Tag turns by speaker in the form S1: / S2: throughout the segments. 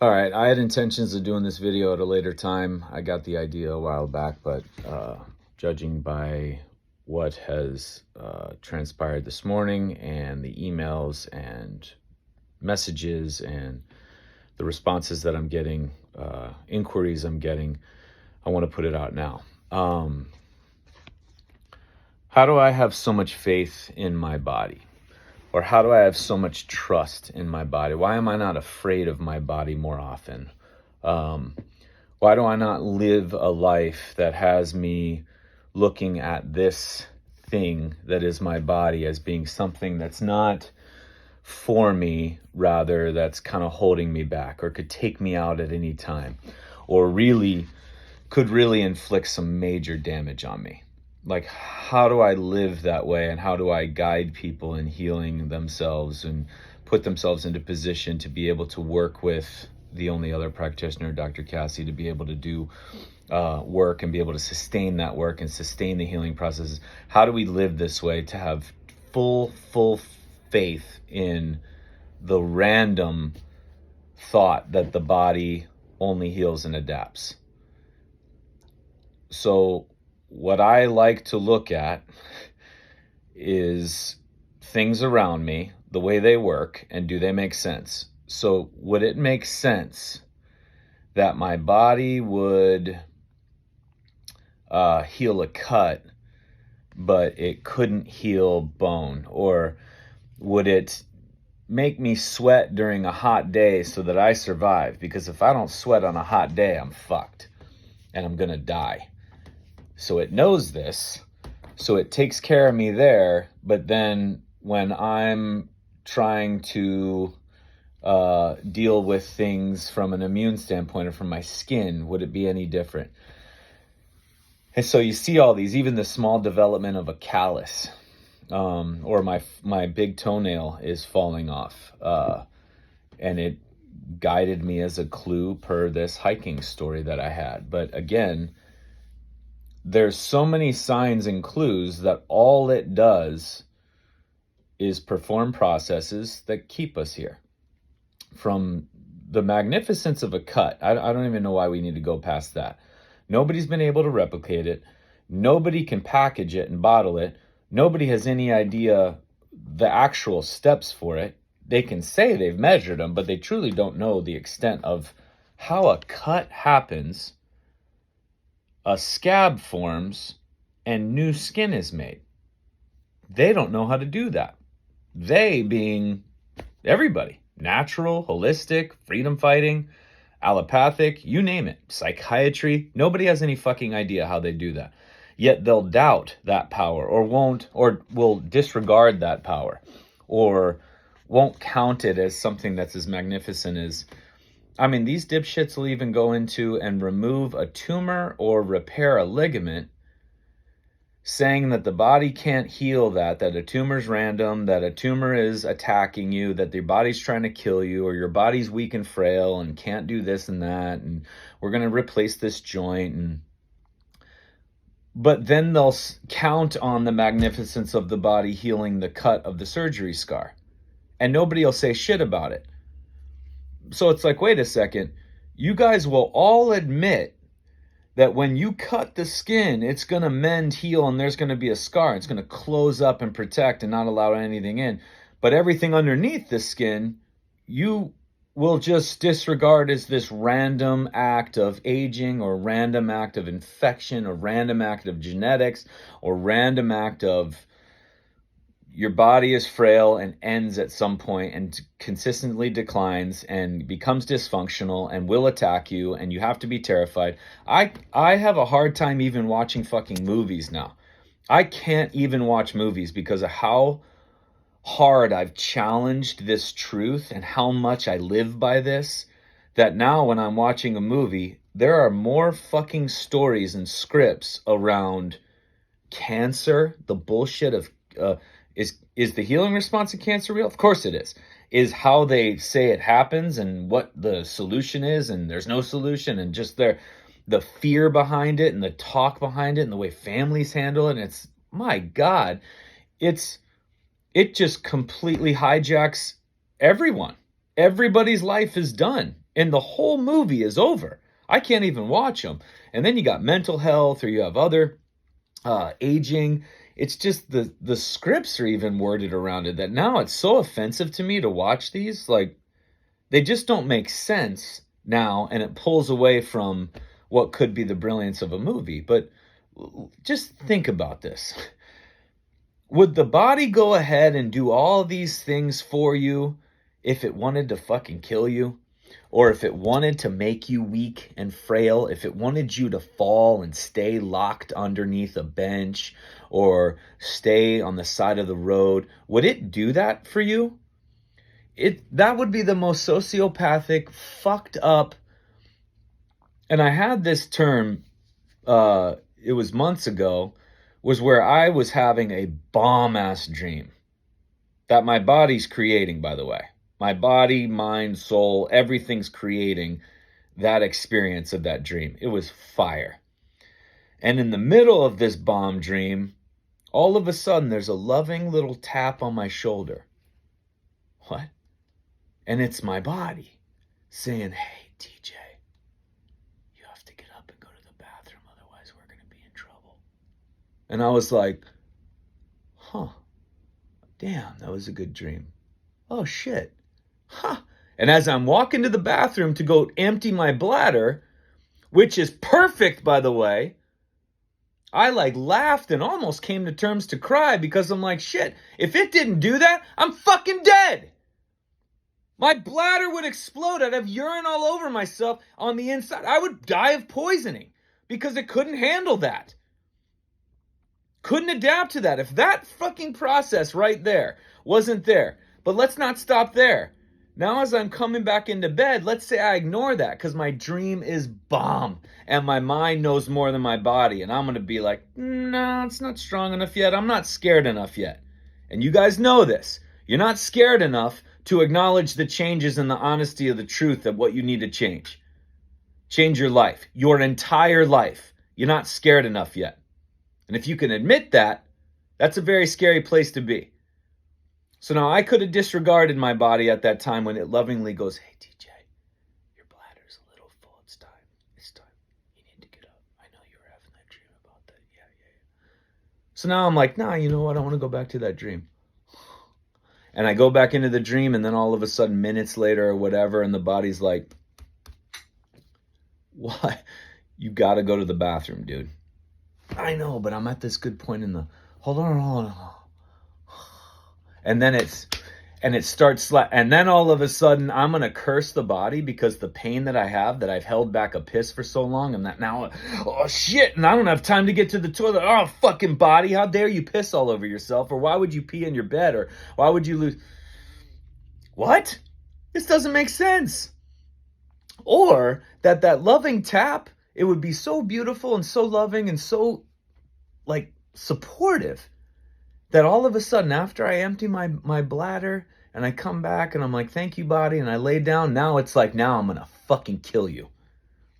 S1: All right, I had intentions of doing this video at a later time. I got the idea a while back, but judging by what has transpired this morning and the emails and messages and the responses that I'm getting, inquiries I'm getting, I want to put it out now. How do I have so much faith in my body? Or how do I have so much trust in my body? Why am I not afraid of my body more often? Why do I not live a life that has me looking at this thing that is my body as being something that's not for me, rather that's kind of holding me back or could take me out at any time or could really inflict some major damage on me? Like, how do I live that way, and how do I guide people in healing themselves and put themselves into position to be able to work with the only other practitioner, Dr. Cassie, to be able to do work and be able to sustain that work and sustain the healing processes? How do we live this way to have full faith in the random thought that the body only heals and adapts? So what I like to look at is things around me, the way they work, and do they make sense? So would it make sense that my body would heal a cut, but it couldn't heal bone? Or would it make me sweat during a hot day so that I survive? Because if I don't sweat on a hot day, I'm fucked and I'm gonna die. So it knows this, so it takes care of me there. But then when I'm trying to deal with things from an immune standpoint or from my skin, would it be any different? And so you see all these, even the small development of a callus, or my big toenail is falling off, and it guided me as a clue per this hiking story that I had. But again, there's so many signs and clues that all it does is perform processes that keep us here. From the magnificence of a cut, I don't even know why we need to go past that. Nobody's been able to replicate it. Nobody can package it and bottle it. Nobody has any idea the actual steps for it. They can say they've measured them, but they truly don't know the extent of how a cut happens, a scab forms, and new skin is made. They don't know how to do that. They being everybody. Natural, holistic, freedom fighting, allopathic, you name it. Psychiatry. Nobody has any fucking idea how they do that. Yet they'll doubt that power, or won't, or will disregard that power, or won't count it as something that's as magnificent as, I mean, these dipshits will even go into and remove a tumor or repair a ligament, saying that the body can't heal that a tumor's random, that a tumor is attacking you, that your body's trying to kill you, or your body's weak and frail and can't do this and that, and we're going to replace this joint. But then they'll count on the magnificence of the body healing the cut of the surgery scar, and nobody will say shit about it. So it's like, wait a second, you guys will all admit that when you cut the skin, it's going to mend, heal, and there's going to be a scar. It's going to close up and protect and not allow anything in. But everything underneath the skin, you will just disregard as this random act of aging, or random act of infection, or random act of genetics, or random act of your body is frail and ends at some point and consistently declines and becomes dysfunctional and will attack you, and you have to be terrified. I have a hard time even watching fucking movies now. I can't even watch movies because of how hard I've challenged this truth and how much I live by this, that now when I'm watching a movie, there are more fucking stories and scripts around cancer, the bullshit of is the healing response to cancer real? Of course it is. Is how they say it happens and what the solution is, and there's no solution, and just the fear behind it and the talk behind it and the way families handle it. And it's, my God, it just completely hijacks everyone. everybody's life is done and the whole movie is over. I can't even watch them. And then you got mental health, or you have other aging. It's just the scripts are even worded around it that now it's so offensive to me to watch these. Like, they just don't make sense now, and it pulls away from what could be the brilliance of a movie. But just think about this. Would the body go ahead and do all these things for you if it wanted to fucking kill you? Or if it wanted to make you weak and frail, if it wanted you to fall and stay locked underneath a bench or stay on the side of the road, would it do that for you? That would be the most sociopathic, fucked up. And I had this term, it was months ago, was where I was having a bomb-ass dream that my body's creating, by the way. My body, mind, soul, everything's creating that experience of that dream. It was fire. And in the middle of this bomb dream, all of a sudden, there's a loving little tap on my shoulder. What? And it's my body saying, hey, TJ, you have to get up and go to the bathroom, otherwise we're going to be in trouble. And I was like, huh, damn, that was a good dream. Oh, shit. Huh. And as I'm walking to the bathroom to go empty my bladder, which is perfect, by the way, I laughed and almost came to terms to cry, because I'm like, shit, if it didn't do that, I'm fucking dead. My bladder would explode. I'd have urine all over myself on the inside. I would die of poisoning because it couldn't handle that. Couldn't adapt to that. If that fucking process right there wasn't there. But let's not stop there. Now, as I'm coming back into bed, let's say I ignore that because my dream is bomb and my mind knows more than my body. And I'm going to be like, no, it's not strong enough yet. I'm not scared enough yet. And you guys know this. You're not scared enough to acknowledge the changes and the honesty of the truth of what you need to change. Change your life, your entire life. You're not scared enough yet. And if you can admit that, that's a very scary place to be. So now I could have disregarded my body at that time when it lovingly goes, hey, TJ, your bladder's a little full. It's time. It's time. You need to get up. I know you were having that dream about that. Yeah. So now I'm like, nah, you know what? I want to go back to that dream. And I go back into the dream, and then all of a sudden, minutes later or whatever, and the body's like, what? You got to go to the bathroom, dude. I know, but I'm at this good point in the, hold on. And then it starts, and then all of a sudden I'm going to curse the body because the pain that I have, that I've held back a piss for so long, and that now, oh shit, and I don't have time to get to the toilet. Oh, fucking body, how dare you piss all over yourself? Or why would you pee in your bed? Or why would you lose? What? This doesn't make sense. Or that loving tap, it would be so beautiful and so loving and so supportive, that all of a sudden, after I empty my bladder and I come back and I'm like, thank you, body, and I lay down, now it's like, now I'm going to fucking kill you.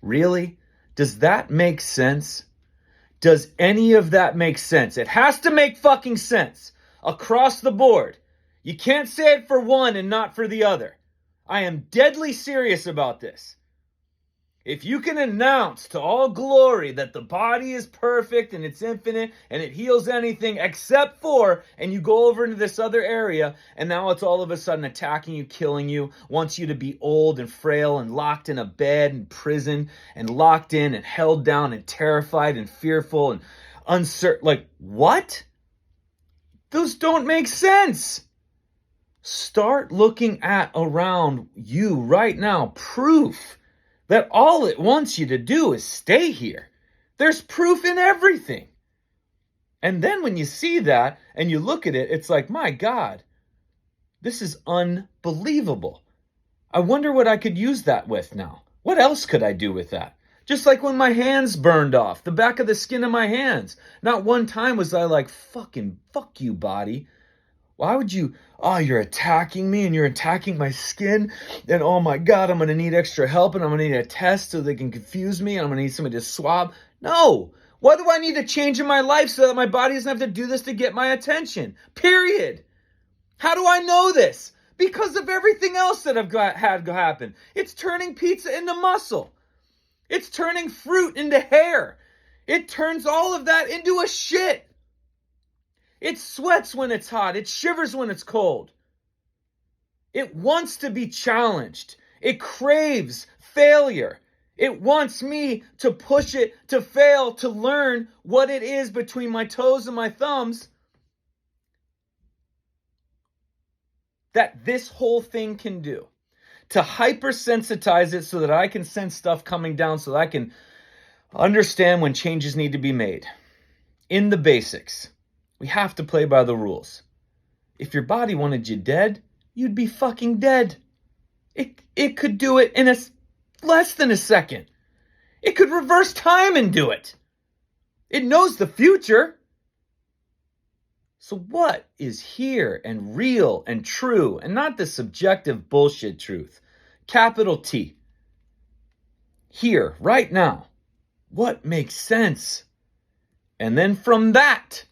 S1: Really? Does that make sense? Does any of that make sense? It has to make fucking sense across the board. You can't say it for one and not for the other. I am deadly serious about this. If you can announce to all glory that the body is perfect and it's infinite and it heals anything except for, and you go over into this other area and now it's all of a sudden attacking you, killing you, wants you to be old and frail and locked in a bed in prison and locked in and held down and terrified and fearful and uncertain. Like, what? Those don't make sense. Start looking at around you right now proof that all it wants you to do is stay here. There's proof in everything. And then when you see that and you look at it, it's like, my God, this is unbelievable. I wonder what I could use that with now. What else could I do with that? Just like when my hands burned off, the back of the skin of my hands. Not one time was I like, fucking fuck you, body. Why would you, you're attacking me and you're attacking my skin, and oh my God, I'm going to need extra help and I'm going to need a test so they can confuse me and I'm going to need somebody to swab. No. What do I need to change in my life so that my body doesn't have to do this to get my attention? Period. How do I know this? because of everything else that I've had happen. It's turning pizza into muscle. It's turning fruit into hair. It turns all of that into a shit. It sweats when it's hot. It shivers when it's cold. It wants to be challenged. It craves failure. It wants me to push it, to fail, to learn what it is between my toes and my thumbs that this whole thing can do. To hypersensitize it so that I can sense stuff coming down, so that I can understand when changes need to be made. In the basics, we have to play by the rules. If your body wanted you dead, you'd be fucking dead. It could do it in less than a second. It could reverse time and do it. It knows the future. So what is here and real and true, and not the subjective bullshit truth? Capital T. Here, right now. What makes sense? And then from that,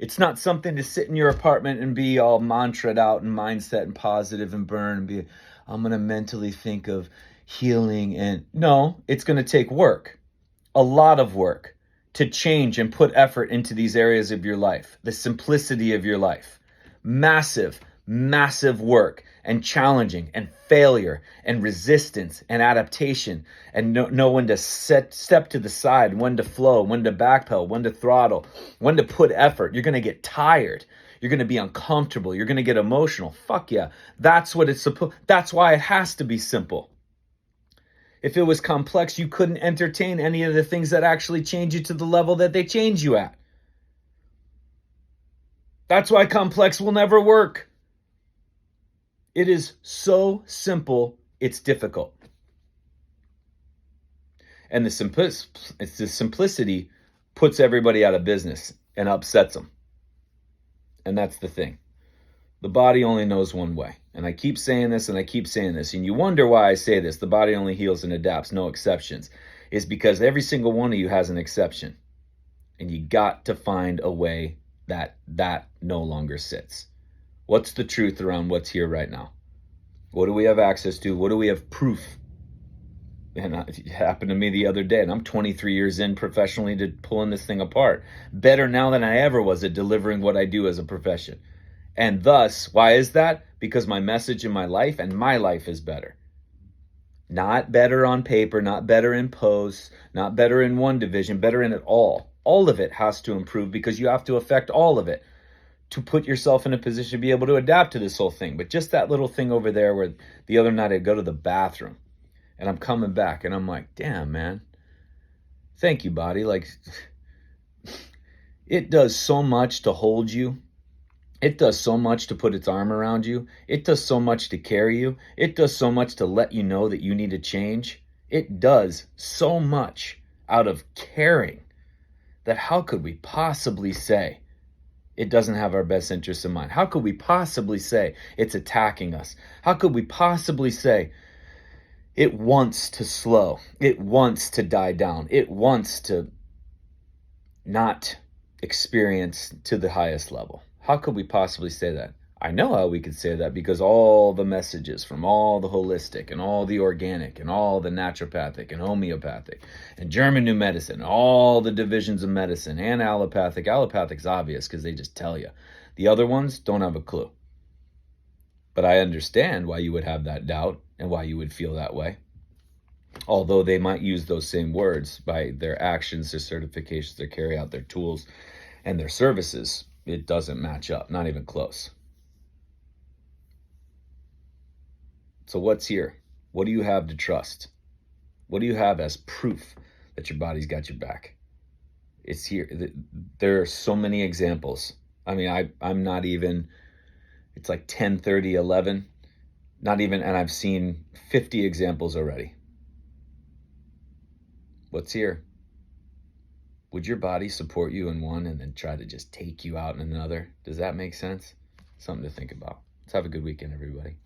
S1: it's not something to sit in your apartment and be all mantra'd out and mindset and positive and burn and be, I'm going to mentally think of healing. And no, it's going to take work, a lot of work, to change and put effort into these areas of your life, the simplicity of your life. Massive, massive work and challenging and failure and resistance and adaptation, and know when to step to the side, when to flow, when to backpedal, when to throttle, when to put effort. You're going to get tired. You're going to be uncomfortable. You're going to get emotional. Fuck yeah. That's what it's supposed. That's why it has to be simple. If it was complex, you couldn't entertain any of the things that actually change you to the level that they change you at. That's why complex will never work. It is so simple, it's difficult. And the simplicity puts everybody out of business and upsets them. And that's the thing. The body only knows one way. And I keep saying this and I keep saying this. And you wonder why I say this. The body only heals and adapts, no exceptions. It's because every single one of you has an exception. And you got to find a way that no longer sits. What's the truth around what's here right now? What do we have access to? What do we have proof? And it happened to me the other day, and I'm 23 years in professionally to pulling this thing apart. Better now than I ever was at delivering what I do as a profession. And thus, why is that? Because my message in my life and my life is better. Not better on paper, not better in posts, not better in one division, better in it all. All of it has to improve because you have to affect all of it to put yourself in a position to be able to adapt to this whole thing. But just that little thing over there where the other night I go to the bathroom and I'm coming back and I'm like, damn, man, thank you, body. Like, it does so much to hold you. It does so much to put its arm around you. It does so much to carry you. It does so much to let you know that you need to change. It does so much out of caring that how could we possibly say it doesn't have our best interests in mind? How could we possibly say it's attacking us? How could we possibly say it wants to slow? It wants to die down. It wants to not experience to the highest level. How could we possibly say that? I know how we could say that because all the messages from all the holistic and all the organic and all the naturopathic and homeopathic and German new medicine, all the divisions of medicine and allopathic. Allopathic's obvious because they just tell you. The other ones don't have a clue. But I understand why you would have that doubt and why you would feel that way. Although they might use those same words by their actions, their certifications, their carry out, their tools, and their services, it doesn't match up, not even close. So what's here? What do you have to trust? What do you have as proof that your body's got your back? It's here. There are so many examples. I mean, I'm not even, it's like 10, 30, 11, not even, and I've seen 50 examples already. What's here? Would your body support you in one and then try to just take you out in another? Does that make sense? Something to think about. Let's have a good weekend, everybody.